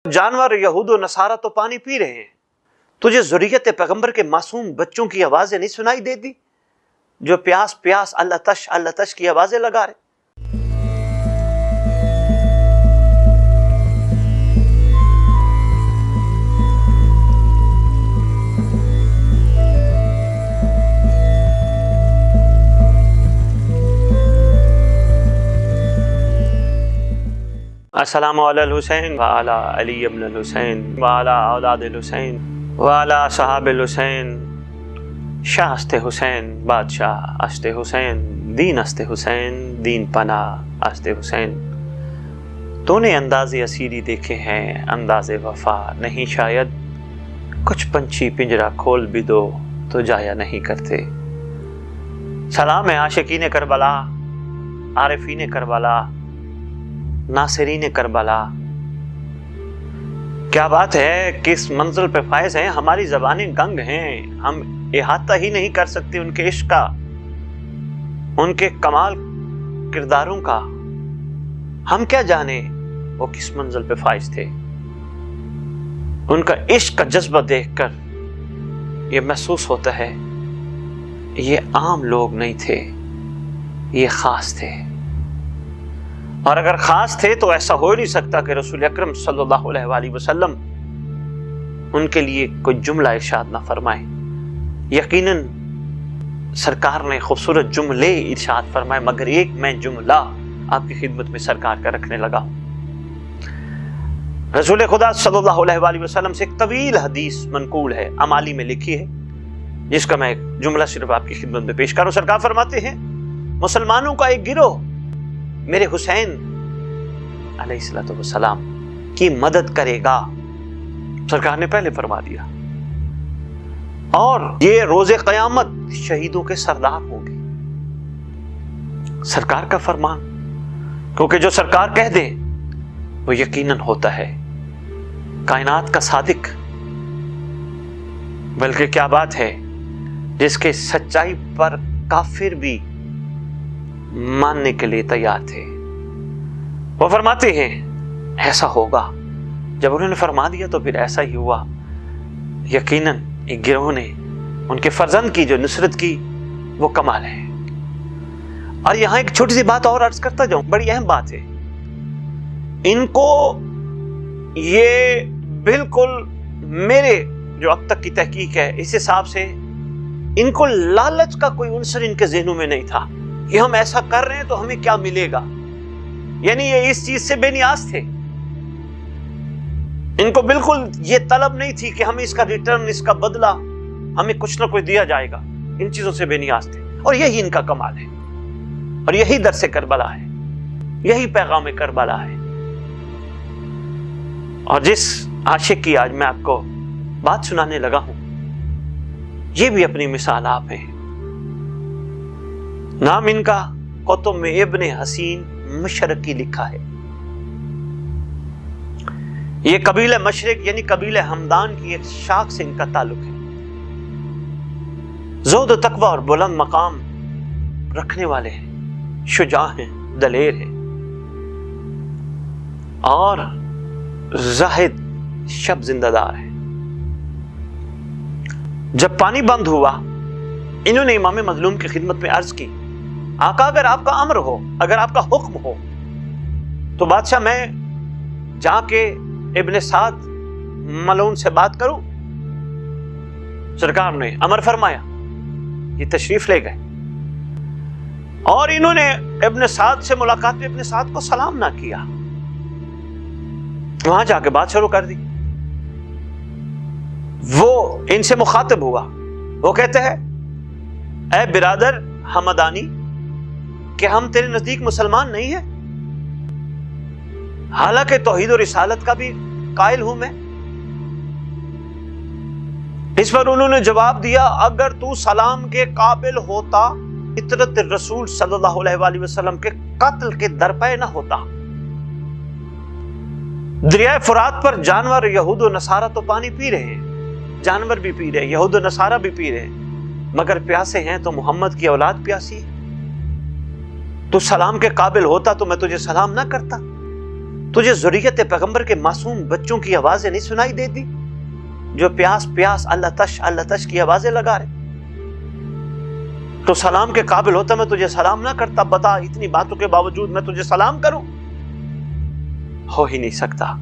जानवर यहूद और नसारा तो पानी पी रहे हैं, तुझे ज़ुर्रियत पैगंबर के मासूम बच्चों की आवाज़ें नहीं सुनाई देती जो प्यास प्यास अल्लाह तश की आवाज़ें लगा रहे। अस्सलामु अलल हुसैन व अला अली इब्न हुसैन व अला औलादिल हुसैन व अला सहाबिल हुसैन, शाह अस्ते हुसैन बादशाह अस्ते हुसैन, दीन अस्ते हुसैन दीन पना अस्ते हुसैन। तूने अंदाज़े असीरी देखे हैं अंदाज़े वफा नहीं शायद, कुछ पंछी पिंजरा खोल भी दो तो जाया नहीं करते। सलाम है आशिकीन Karbala, Arefin Karbala, Nasirin Karbala. क्या बात है, किस मंजिल पे फायज हैं, हमारी ज़बानें गंग हैं, हम इहाता ही नहीं कर सकते उनके इश्क का, उनके कमाल किरदारों का। हम क्या जाने वो किस मंजिल पे फायज थे। उनका इश्क का जज्बा देखकर ये महसूस होता है ये आम लोग नहीं थे, ये खास थे। और अगर खास थे तो ऐसा हो ही नहीं सकता कि रसूल अकरम सल्लल्लाहु अलैहि वसल्लम उनके लिए कोई जुमला इरशाद ना फरमाए। यकीनन सरकार ने खूबसूरत जुमले इरशाद फरमाए, मगर एक मैं जुमला आपकी खिदमत में सरकार का रखने लगा हूं। रसूल खुदा सल्लल्लाहु अलैहि वसल्लम से एक तवील हदीस मनकूल है, अमाली में लिखी है, जिसका मैं एक जुमला सिर्फ आपकी खिदमत में पेश करूं। सरकार फरमाते हैं, मुसलमानों का एक गिरोह मेरे हुसैन अलैहिस्सलातु वस्सलाम की मदद करेगा। सरकार ने पहले फरमा दिया, और ये रोजे क़यामत शहीदों के सरदार होंगे। सरकार का फरमान, क्योंकि जो सरकार कह दे वो यकीनन होता है, कायनात का सादिक। बल्कि क्या बात है, जिसके सच्चाई पर काफिर भी मानने के लिए तैयार थे। वो फरमाते हैं ऐसा होगा। जब उन्होंने फरमा दिया तो फिर ऐसा ही हुआ। यकीनन एक गिरोह ने उनके फर्जंद की जो नुसरत की वो कमाल है। और यहां एक छोटी सी बात और अर्ज करता जाऊं, बड़ी अहम बात है। इनको ये बिल्कुल मेरे जो अब तक की तहकीक है इस हिसाब से इनको लालच का कोई उनसर इनके ज़हनों में नहीं था कि हम ऐसा कर रहे हैं तो हमें क्या मिलेगा। यानी ये इस चीज से बेनियाज थे। इनको बिल्कुल ये तलब नहीं थी कि हमें इसका रिटर्न, इसका बदला, हमें कुछ ना कुछ दिया जाएगा। इन चीजों से बेनियाज थे, और यही इनका कमाल है, और यही दर्से करबला है, यही पैगाम करबला है। और जिस आशिक की आज मैं आपको बात सुनाने लगा हूं, ये भी अपनी मिसाल आप हैं। नाम इनका कुतुब में इब्ने हसीन मशरकी लिखा है। ये कबीले मशरिक यानी कबीले हमदान की एक शाख से इनका ताल्लुक है। ज़ुहद तकवा और बुलंद मकाम रखने वाले हैं, शुजा हैं, दलेर हैं, और जाहिद शब जिंदादार है। जब पानी बंद हुआ, इन्होंने इमाम मजलूम की खिदमत में अर्ज की, आका अगर आपका अम्र हो, अगर आपका हुक्म हो तो बादशाह मैं जाके इब्ने साद मलून से बात करूं। सरकार ने अमर फरमाया, ये तशरीफ ले गए, और इन्होंने इब्ने साद से मुलाकात में इब्ने साद को सलाम ना किया, वहां जाके बात शुरू कर दी। वो इनसे मुखातिब हुआ, वो कहते हैं, ऐ बिरादर हमदानी, कि हम तेरे नजदीक मुसलमान नहीं है, हालांकि तौहीद और रिसालत का भी कायल हूं मैं। इस पर उन्होंने जवाब दिया, अगर तू सलाम के काबिल होता, फितरत रसूल सल्लल्लाहु अलैहि वसल्लम के कत्ल के दरपे न होता। दरिया फुरात पर जानवर यहूद और नसारा तो पानी पी रहे हैं, जानवर भी पी रहे हैं, यहूद और नसारा भी पी रहे हैं, मगर प्यासे हैं तो मोहम्मद की औलाद प्यासी है। तू सलाम के काबिल होता तो मैं तुझे सलाम ना करता। تجھے ذریت پیغمبر کے معصوم بچوں کی آوازیں نہیں سنائی دیتی جو پیاس پیاس اللہ تش کی آوازیں لگا رہے؟ تو سلام کے قابل ہوتا میں تجھے سلام نہ کرتا؟ بتا، اتنی باتوں کے باوجود میں تجھے سلام کروں؟ ہو ہی نہیں سکتا۔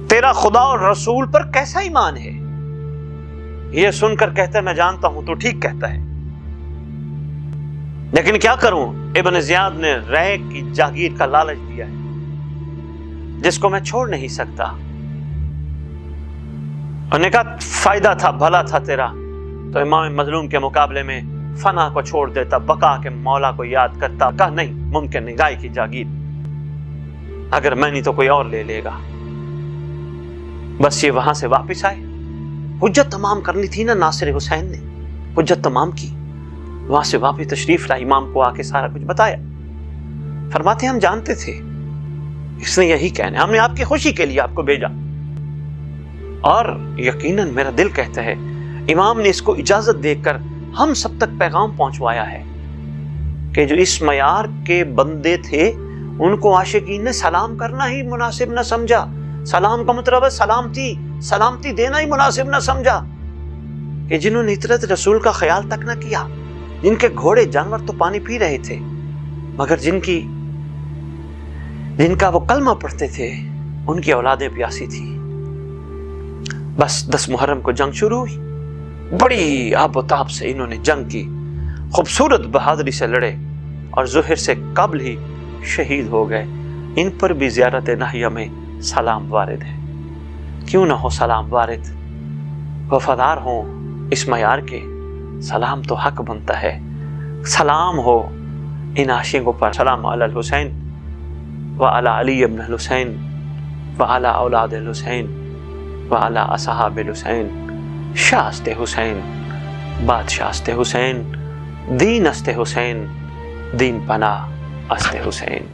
تیرا خدا اور رسول پر کیسا ایمان ہے؟ یہ سن کر کہتا ہے میں جانتا ہوں تو ٹھیک کہتا ہے، لیکن کیا کروں؟ ابن زیاد نے رے کی جاگیر کا لالچ دیا ہے جس کو میں چھوڑ نہیں سکتا۔ انہوں نے کہا فائدہ تھا، بھلا تھا تیرا تو امام مظلوم کے مقابلے میں فنا کو چھوڑ دیتا، بقا کے مولا کو یاد کرتا۔ کہا نہیں، ممکن نہیں، رائے کی جاگیر اگر میں نہیں تو کوئی اور لے لے گا۔ بس یہ وہاں سے واپس آئے، حجت تمام کرنی تھی نا ناصر حسین نے، حجت تمام کی، وہاں سے واپس تشریف لائے، امام کو آ کے سارا کچھ بتایا۔ فرماتے ہیں ہم جانتے تھے اس نے یہی کہنا ہے، ہم نے آپ کی خوشی کے لیے آپ کو بھیجا، اور یقیناً میرا دل کہتا ہے امام نے اس کو اجازت دے کر ہم سب تک پیغام پہنچوایا ہے کہ جو اس معیار کے بندے تھے ان کو عاشقین نے سلام کرنا ہی مناسب نہ سمجھا۔ سلام کا مطلب ہے سلامتی دینا ہی مناسب نہ سمجھا، کہ جنہوں نے عطرت رسول کا خیال تک نہ کیا، جن کے گھوڑے جانور تو پانی پی رہے تھے مگر جن کا وہ کلمہ پڑھتے تھے ان کی اولادیں پیاسی تھی۔ بس 10 محرم کو جنگ شروع ہوئی، بڑی آب و تاب سے انہوں نے جنگ کی، خوبصورت بہادری سے لڑے اور ظہر سے قبل ہی شہید ہو گئے۔ ان پر بھی زیارت نہیہ میں سلام وارد ہے، کیوں نہ ہو سلام وارد؟ وفادار ہوں اس معیار کے، سلام تو حق بنتا ہے، سلام ہو ان عاشقوں پر۔ سلام علی الحسین وعلی علی ابن الحسین وعلی اولاد الحسین وعلی اصحاب الحسین، شاست حسین بادشاست حسین، دین است حسین، دین پناہ است حسین۔